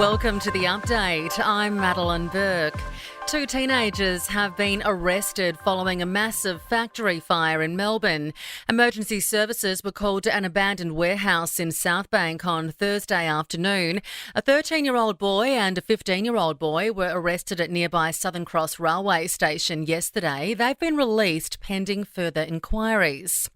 Welcome to the update. I'm Madeline Burke. Two teenagers have been arrested following a massive factory fire in Melbourne. Emergency services were called to an abandoned warehouse in Southbank on Thursday afternoon. A 13-year-old boy and a 15-year-old boy were arrested at nearby Southern Cross Railway Station yesterday. They've been released pending further inquiries.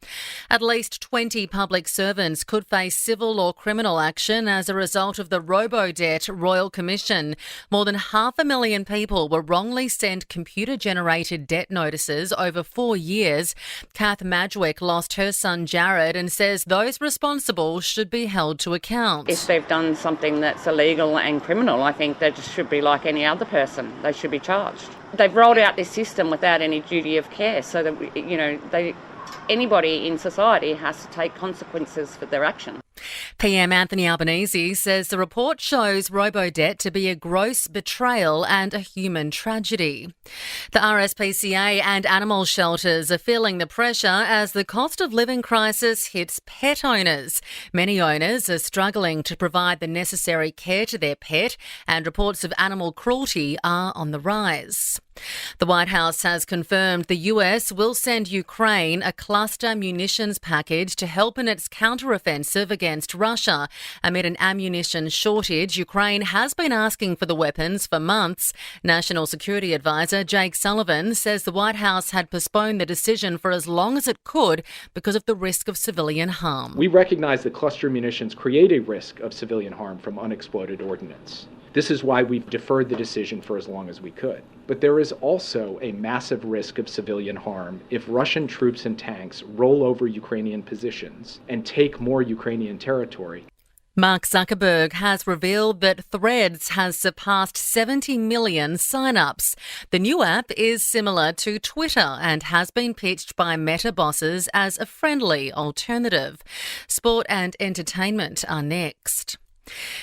At least 20 public servants could face civil or criminal action as a result of the Robo-Debt Royal Commission. More than 500,000 people were wrongly sent computer-generated debt notices over 4 years. Kath Madgwick lost her son Jared and says those responsible should be held to account. If they've done something that's illegal and criminal, I think they just should be like any other person. They should be charged. They've rolled out this system without any duty of care so that, anybody in society has to take consequences for their action. PM Anthony Albanese says the report shows robo-debt to be a gross betrayal and a human tragedy. The RSPCA and animal shelters are feeling the pressure as the cost of living crisis hits pet owners. Many owners are struggling to provide the necessary care to their pet, and reports of animal cruelty are on the rise. The White House has confirmed the US will send Ukraine a cluster munitions package to help in its counter-offensive against Russia. Amid an ammunition shortage, Ukraine has been asking for the weapons for months. National Security Advisor Jake Sullivan says the White House had postponed the decision for as long as it could because of the risk of civilian harm. We recognize that cluster munitions create a risk of civilian harm from unexploded ordnance. This is why we've deferred the decision for as long as we could. But there is also a massive risk of civilian harm if Russian troops and tanks roll over Ukrainian positions and take more Ukrainian territory. Mark Zuckerberg has revealed that Threads has surpassed 70 million sign-ups. The new app is similar to Twitter and has been pitched by Meta bosses as a friendly alternative. Sport and entertainment are next.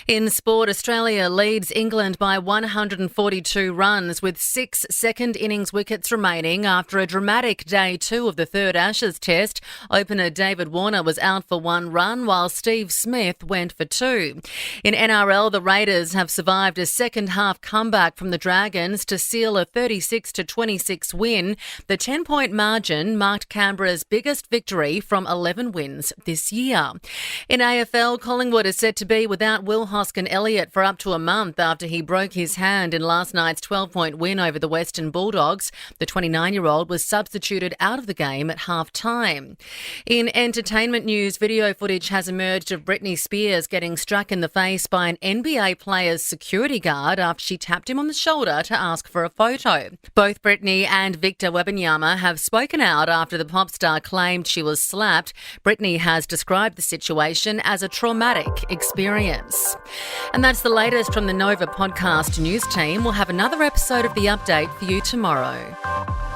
In sport, Australia leads England by 142 runs with 6 second innings wickets remaining after a dramatic day 2 of the third Ashes test. Opener David Warner was out for 1 run while Steve Smith went for 2. In NRL, the Raiders have survived a second half comeback from the Dragons to seal a 36-26 win. The 10-point margin marked Canberra's biggest victory from 11 wins this year. In AFL, Collingwood is set to be without Will Hoskin-Elliott for up to a month after he broke his hand in last night's 12-point win over the Western Bulldogs. The 29-year-old was substituted out of the game at half-time. In entertainment news, video footage has emerged of Britney Spears getting struck in the face by an NBA player's security guard after she tapped him on the shoulder to ask for a photo. Both Britney and Victor Wembanyama have spoken out after the pop star claimed she was slapped. Britney has described the situation as a traumatic experience. And that's the latest from the Nova podcast news team. We'll have another episode of The Update for you tomorrow.